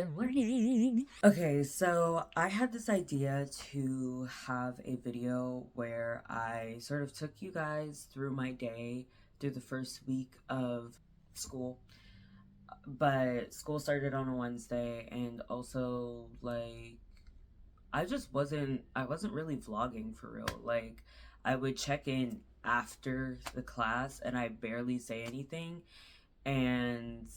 Good morning. Okay, so I had this idea to have a video where I sort of took you guys through my day through the first week of school. But school started on a Wednesday, and also like I wasn't really vlogging for real. Like I would check in after the class and I barely say anything, and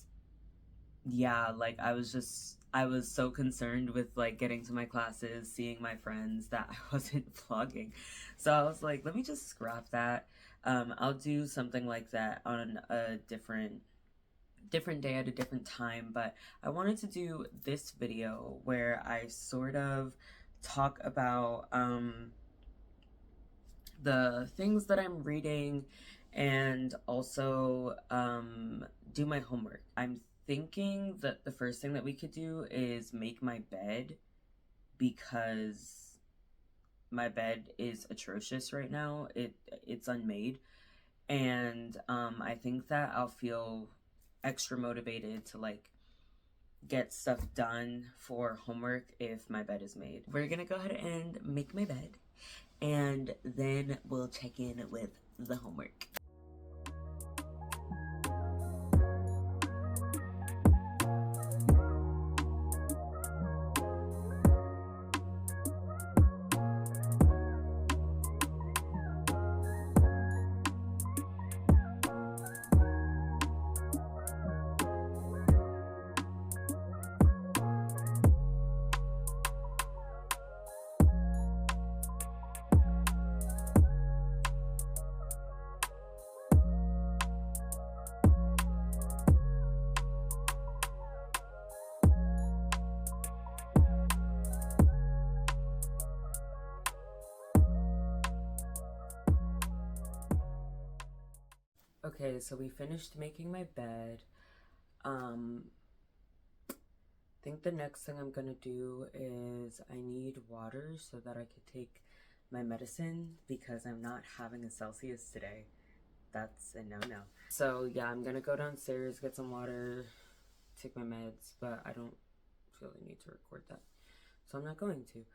yeah, like I was so concerned with like getting to my classes, seeing my friends, that I wasn't vlogging. So I was like, let me just scrap that. I'll do something like that on a different day at a different time, but I wanted to do this video where I sort of talk about the things that I'm reading and also do my homework. I'm thinking that the first thing that we could do is make my bed because my bed is atrocious right now. It's unmade, and I think that I'll feel extra motivated to like get stuff done for homework if my bed is made. We're gonna go ahead and make my bed, and then we'll check in with the homework. Okay, so we finished making my bed. I think the next thing I'm gonna do is I need water so that I could take my medicine because I'm not having a Celsius today. That's a no-no. So yeah, I'm gonna go downstairs, get some water, take my meds, but I don't really need to record that. So I'm not going to.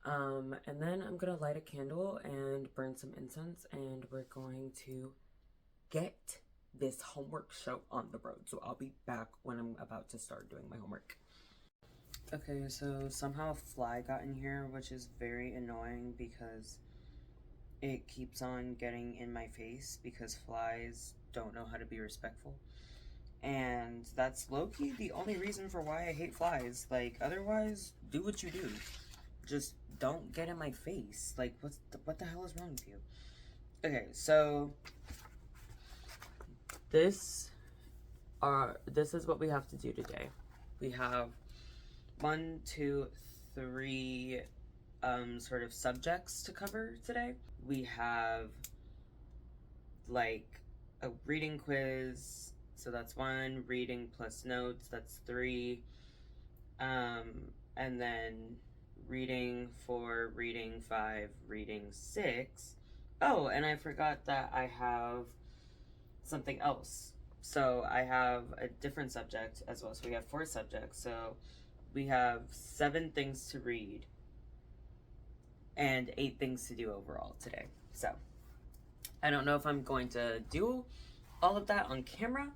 And then I'm gonna light a candle and burn some incense, and we're going to get this homework show on the road. So I'll be back when I'm about to start doing my homework. Okay, so somehow a fly got in here, which is very annoying because it keeps on getting in my face because flies don't know how to be respectful. And that's low-key the only reason for why I hate flies. Like, otherwise, do what you do. Just don't get in my face. Like, what the hell is wrong with you? Okay, so this is what we have to do today. We have 1, 2, 3 sort of subjects to cover today. We have like a reading quiz, so that's 1, reading plus notes, that's 3, and then reading 4, reading 5, reading 6. Oh, and I forgot that I have something else. So I have a different subject as well. So we have 4 subjects. So we have 7 things to read and 8 things to do overall today. So I don't know if I'm going to do all of that on camera,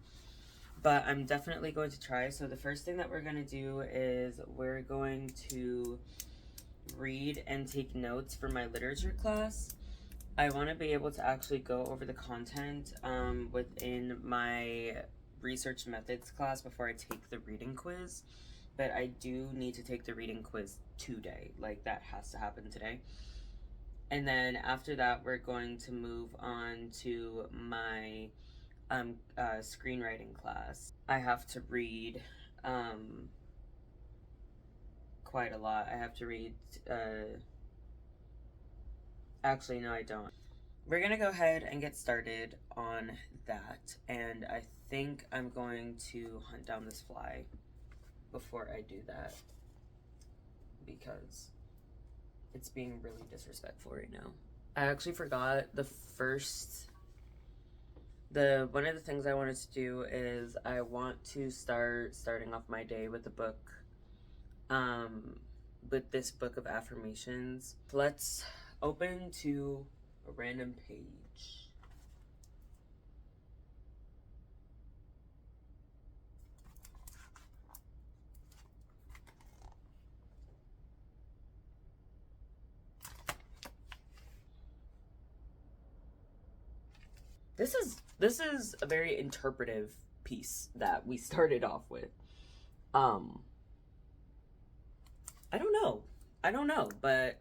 but I'm definitely going to try. So the first thing that we're going to do is we're going to read and take notes for my literature class. I want to be able to actually go over the content within my research methods class before I take the reading quiz, but I do need to take the reading quiz today. Like, that has to happen today. And then after that, we're going to move on to my screenwriting class. I have to read quite a lot. I have to read actually, no, I don't. We're gonna go ahead and get started on that, and I think I'm going to hunt down this fly before I do that because it's being really disrespectful right now. I actually forgot one of the things I wanted to do is I want to starting off my day with a book with this book of affirmations. Let's open to a random page. This is a very interpretive piece that we started off with. I don't know, but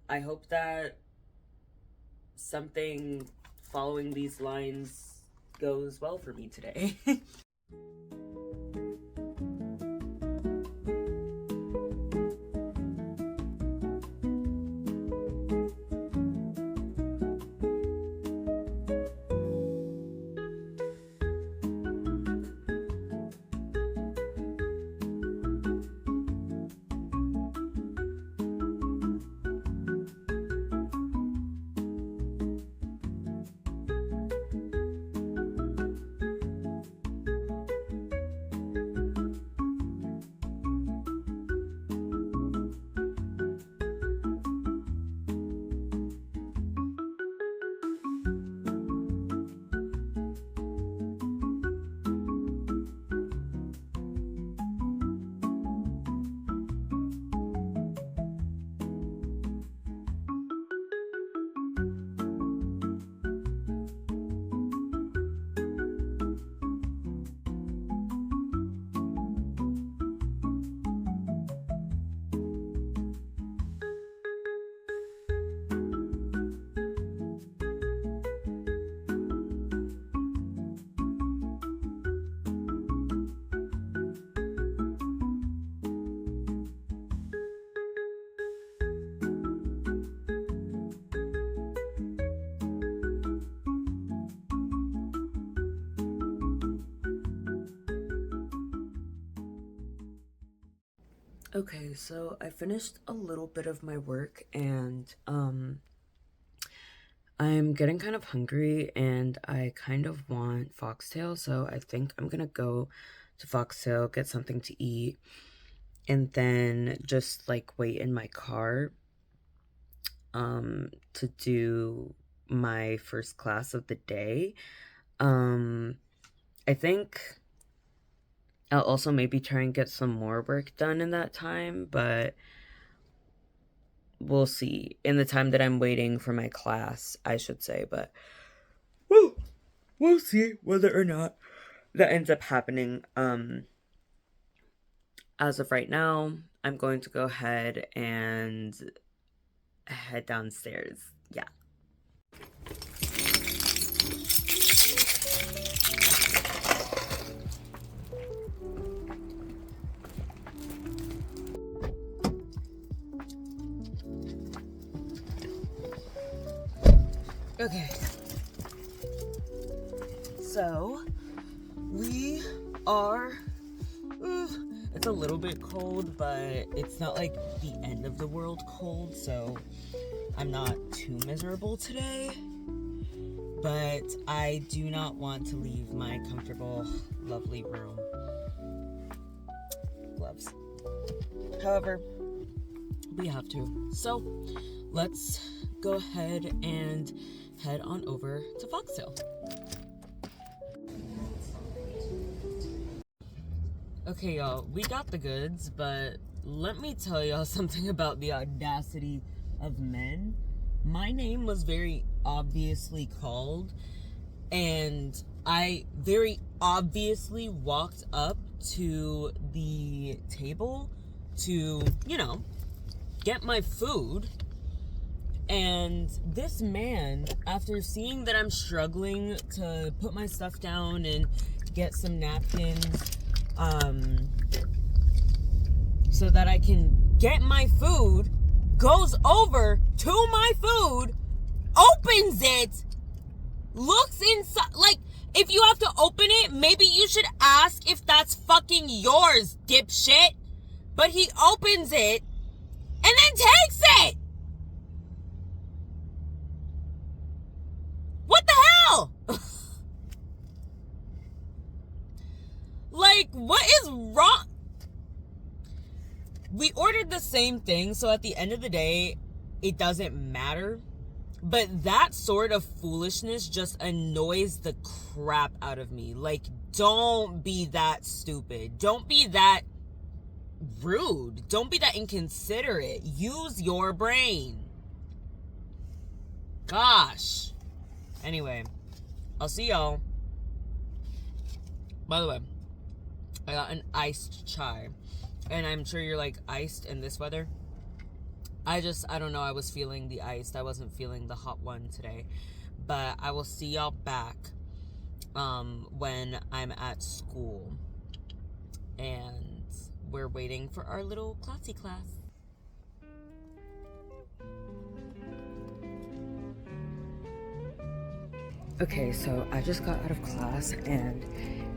I hope that something following these lines goes well for me today. Okay, so I finished a little bit of my work and I'm getting kind of hungry and I kind of want Foxtail, so I think I'm gonna go to Foxtail, get something to eat, and then just like wait in my car to do my first class of the day. I think I'll also maybe try and get some more work done in that time, but we'll see. In the time that I'm waiting for my class, I should say, but we'll see whether or not that ends up happening. As of right now, I'm going to go ahead and head downstairs. Yeah. Okay, so we are, it's a little bit cold, but it's not like the end of the world cold, so I'm not too miserable today, but I do not want to leave my comfortable, lovely room. Gloves. However, we have to, so let's go ahead and head on over to Foxtail. Okay, y'all, we got the goods, but let me tell y'all something about the audacity of men. My name was very obviously called, and I very obviously walked up to the table to, get my food. And this man, after seeing that I'm struggling to put my stuff down and get some napkins, so that I can get my food, goes over to my food, opens it, looks inside. Like, if you have to open it, maybe you should ask if that's fucking yours, dipshit. But he opens it and then takes it. What the hell? Like, what is wrong? we ordered the same thing, so at the end of the day, it doesn't matter. But that sort of foolishness just annoys the crap out of me. Like, don't be that stupid. Don't be that rude. Don't be that inconsiderate. Use your brain. Gosh. Anyway, I'll see y'all. By the way, I got an iced chai. And I'm sure you're like, iced in this weather? I don't know, I was feeling the iced. I wasn't feeling the hot one today. But I will see y'all back when I'm at school. And we're waiting for our little classy class. Okay, so I just got out of class and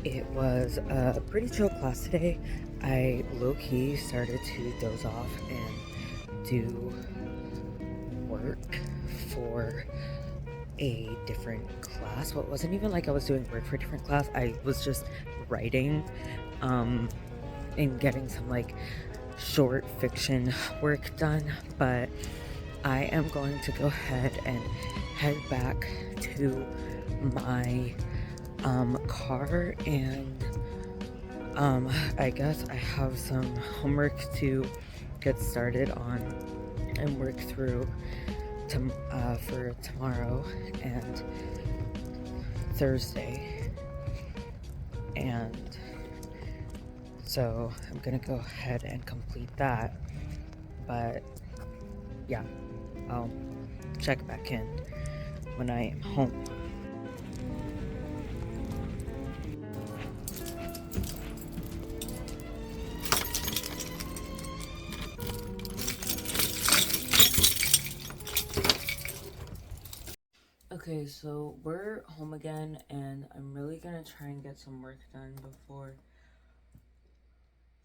it was a pretty chill class today. I low-key started to doze off and do work for a different class. Well, it wasn't even like I was doing work for a different class. I was just writing and getting some like short fiction work done. But I am going to go ahead and head back to my car, and I guess I have some homework to get started on and work through for tomorrow and Thursday. And so I'm gonna go ahead and complete that. But yeah, I'll check back in when I am home. Okay, so we're home again, and I'm really gonna try and get some work done before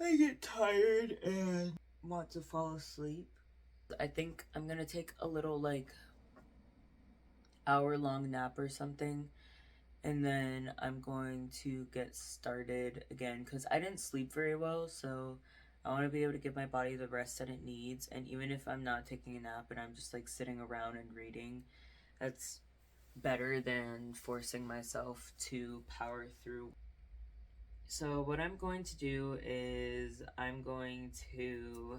I get tired and want to fall asleep. I think I'm gonna take a little like hour-long nap or something, and then I'm going to get started again because I didn't sleep very well, so I want to be able to give my body the rest that it needs. And even if I'm not taking a nap and I'm just like sitting around and reading, that's better than forcing myself to power through. So what I'm going to do is I'm going to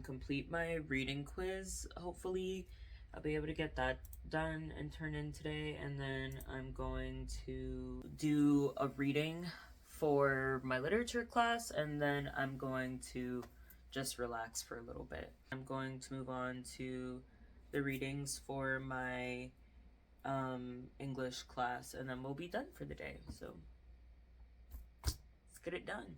complete my reading quiz. Hopefully I'll be able to get that done and turned in today, and then I'm going to do a reading for my literature class, and then I'm going to just relax for a little bit. I'm going to move on to the readings for my English class, and then we'll be done for the day. So let's get it done.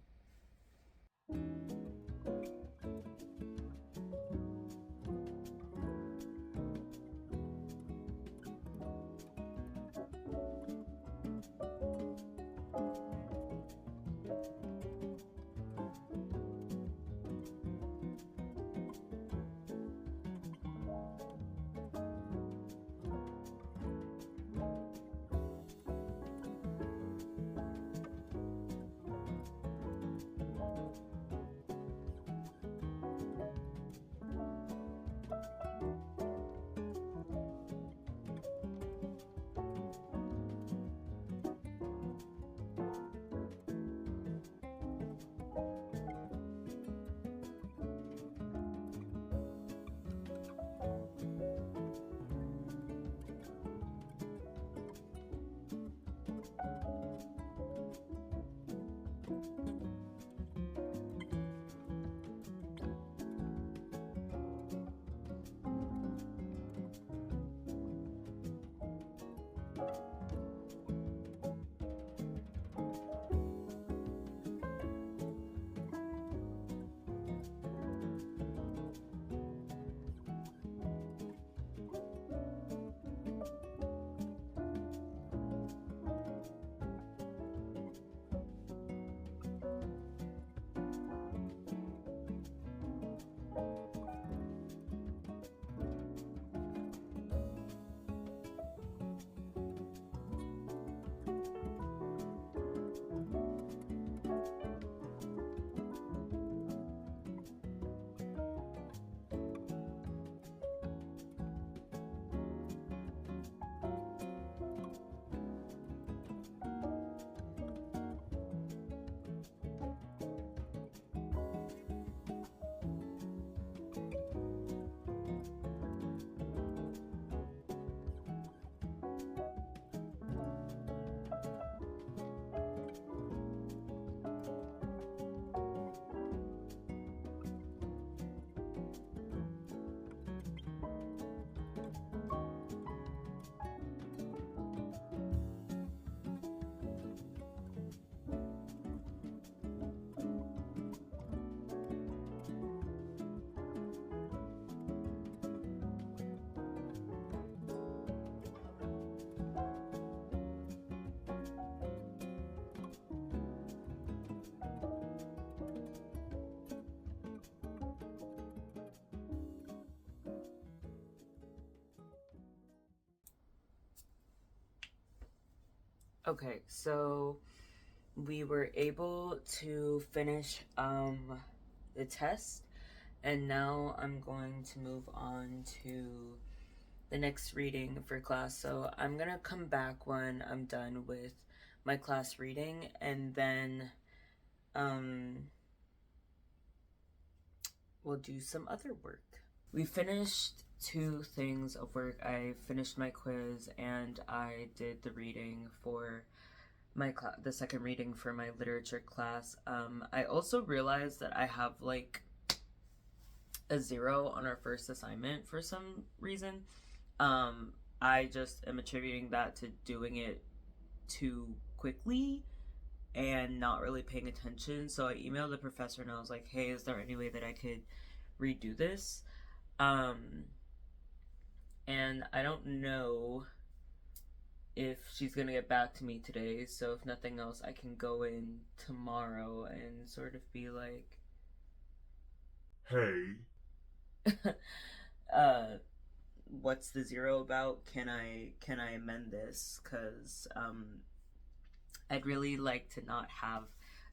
Okay, so we were able to finish the test, and now I'm going to move on to the next reading for class. So I'm gonna come back when I'm done with my class reading, and then we'll do some other work. We finished 2 things of work. I finished my quiz and I did the reading for my the second reading for my literature class. I also realized that I have like a 0 on our first assignment for some reason. I just am attributing that to doing it too quickly and not really paying attention. So I emailed the professor and I was like, hey, is there any way that I could redo this? And I don't know if she's gonna get back to me today, so if nothing else, I can go in tomorrow and sort of be like, hey, what's the 0 about? Can I amend this? Because I'd really like to not have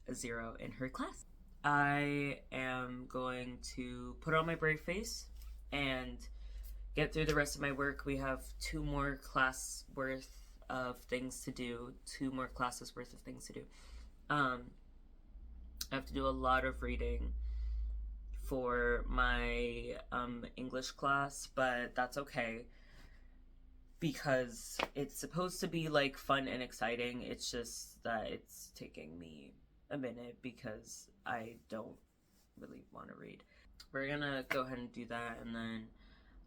a 0 in her class. I am going to put on my brave face and get through the rest of my work. We have 2 more class worth of things to do, 2 more classes worth of things to do. I have to do a lot of reading for my English class, but that's okay because it's supposed to be like fun and exciting. It's just that it's taking me a minute because I don't really want to read. We're gonna go ahead and do that, and then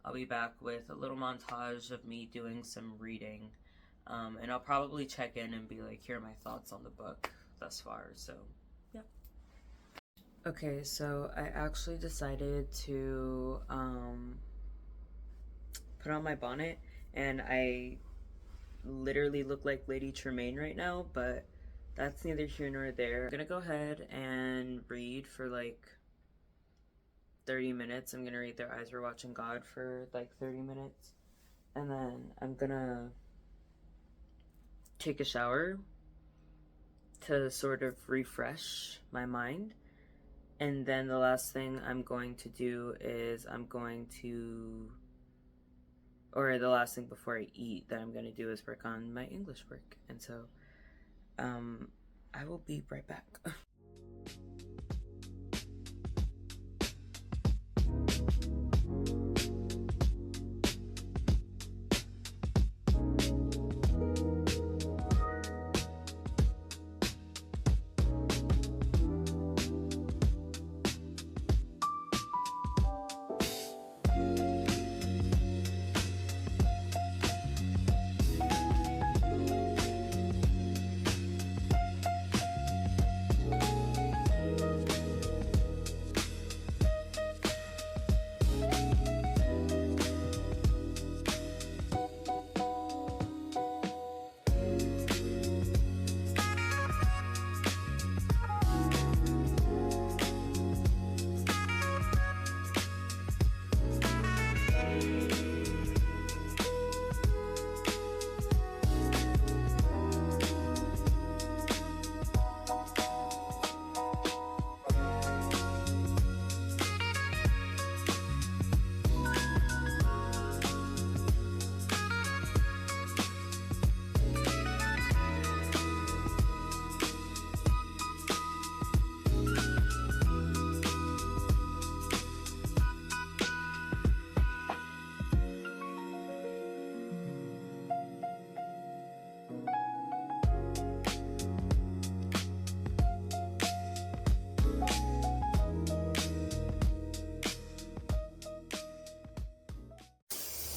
I'll be back with a little montage of me doing some reading, and I'll probably check in and be like, here are my thoughts on the book thus far. So yeah. Okay, so I actually decided to put on my bonnet, and I literally look like Lady Tremaine right now, but that's neither here nor there. I'm gonna go ahead and read for like 30 minutes. I'm gonna read Their Eyes Were Watching God for like 30 minutes, and then I'm gonna take a shower to sort of refresh my mind. And then the last thing I'm going to do is the last thing before I eat that I'm going to do is work on my English work. And so I will be right back.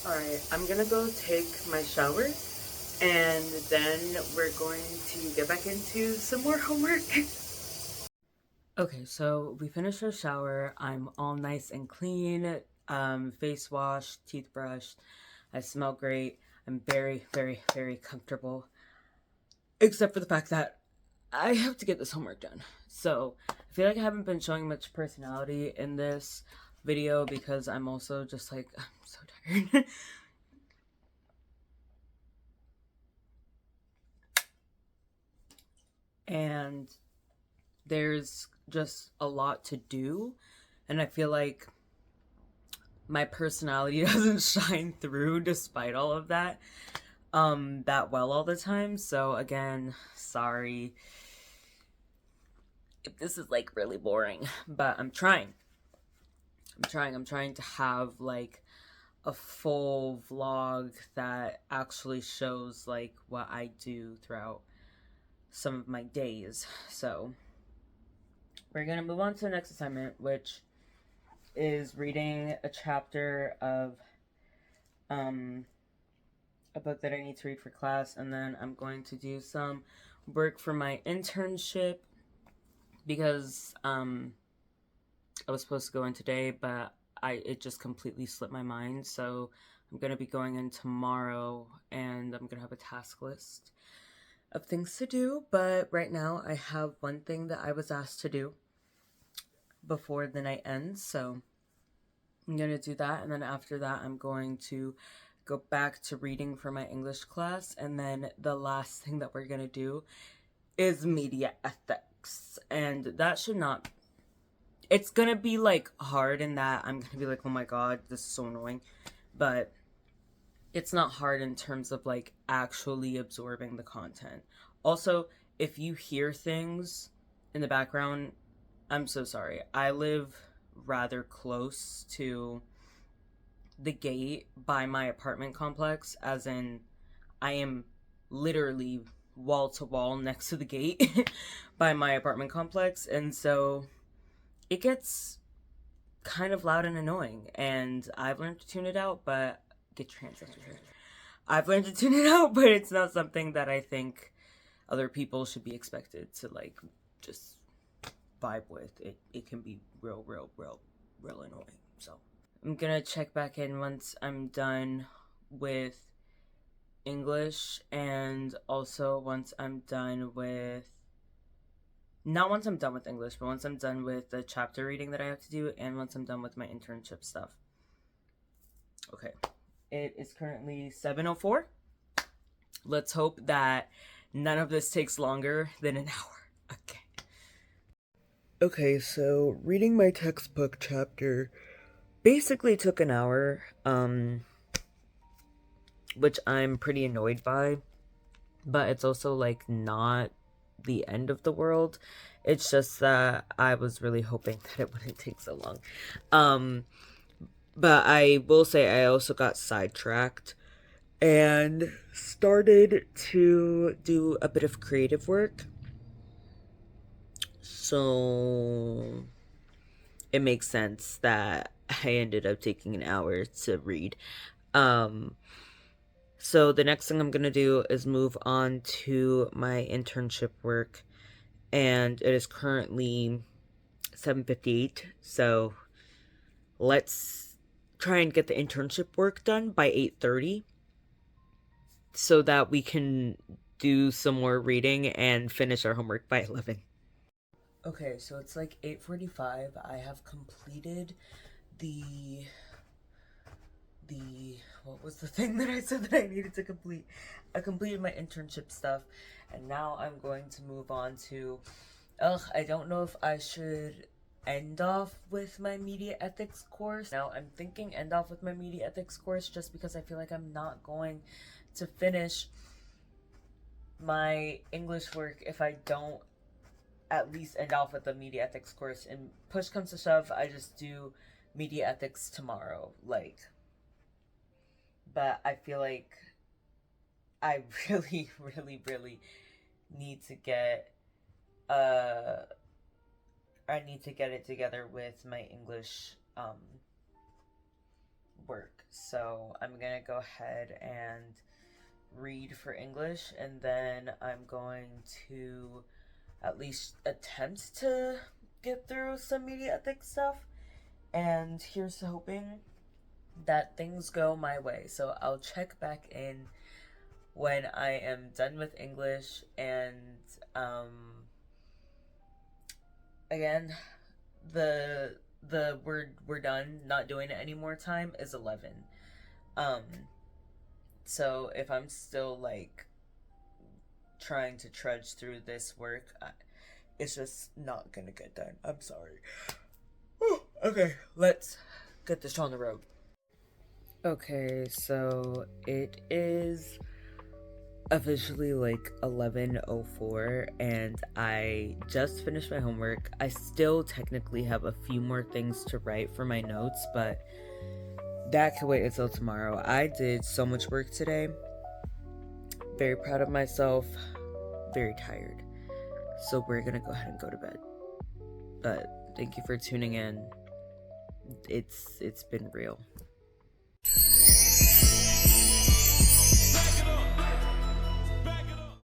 Alright, I'm gonna go take my shower, and then we're going to get back into some more homework. Okay, so we finished our shower. I'm all nice and clean, face washed, teeth brushed. I smell great. I'm very, very, very comfortable. Except for the fact that I have to get this homework done. So I feel like I haven't been showing much personality in this video because I'm also just like, I'm so tired. and there's just a lot to do, and I feel like my personality doesn't shine through despite all of that that well all the time. So again, sorry if this is like really boring, but I'm trying to have like a full vlog that actually shows like what I do throughout some of my days. So we're gonna move on to the next assignment, which is reading a chapter of a book that I need to read for class, and then I'm going to do some work for my internship because I was supposed to go in today, but it just completely slipped my mind. So I'm gonna be going in tomorrow, and I'm gonna have a task list of things to do. But right now, I have one thing that I was asked to do before the night ends, so I'm gonna do that, and then after that, I'm going to go back to reading for my English class, and then the last thing that we're gonna do is media ethics, and that should not, it's gonna be like hard in that I'm gonna be like, oh my god, this is so annoying, but it's not hard in terms of like actually absorbing the content. Also, if you hear things in the background, I'm so sorry. I live rather close to the gate by my apartment complex, as in I am literally wall to wall next to the gate by my apartment complex, and so it gets kind of loud and annoying, and I've learned to tune it out, but get your hands up. I've learned to tune it out, but it's not something that I think other people should be expected to like just vibe with. It can be real annoying. So I'm gonna check back in once I'm done with English, and also once I'm done with, not once I'm done with English, but once I'm done with the chapter reading that I have to do, and once I'm done with my internship stuff. Okay, it is currently 7:04. Let's hope that none of this takes longer than an hour. Okay, so reading my textbook chapter basically took an hour, which I'm pretty annoyed by, but it's also like not the end of the world. It's just that I was really hoping that it wouldn't take so long. But I will say I also got sidetracked and started to do a bit of creative work. So it makes sense that I ended up taking an hour to read. So the next thing I'm gonna do is move on to my internship work, and it is currently 7:58. So let's try and get the internship work done by 8:30 so that we can do some more reading and finish our homework by 11. Okay, so it's like 8:45. I have completed the what was the thing that I said that I needed to complete? I completed my internship stuff, and now I'm going to move on to, I don't know if I should end off with my media ethics course. Now I'm thinking end off with my media ethics course just because I feel like I'm not going to finish my English work if I don't at least end off with the media ethics course. And push comes to shove, I just do media ethics tomorrow, like. But I feel like I really need to get I need to get it together with my English work. So I'm gonna go ahead and read for English, and then I'm going to at least attempt to get through some media ethics stuff, and here's to hoping that things go my way. So I'll check back in when I am done with English, and again, the we're done, not doing it anymore time is 11. So if I'm still like trying to trudge through this work, it's just not gonna get done. I'm sorry. Okay, let's get this show on the road. Okay, so it is officially like 11:04 and I just finished my homework. I still technically have a few more things to write for my notes, but that can wait until tomorrow. I did so much work today. Very proud of myself. Very tired. So we're gonna go ahead and go to bed. But thank you for tuning in. It's been real.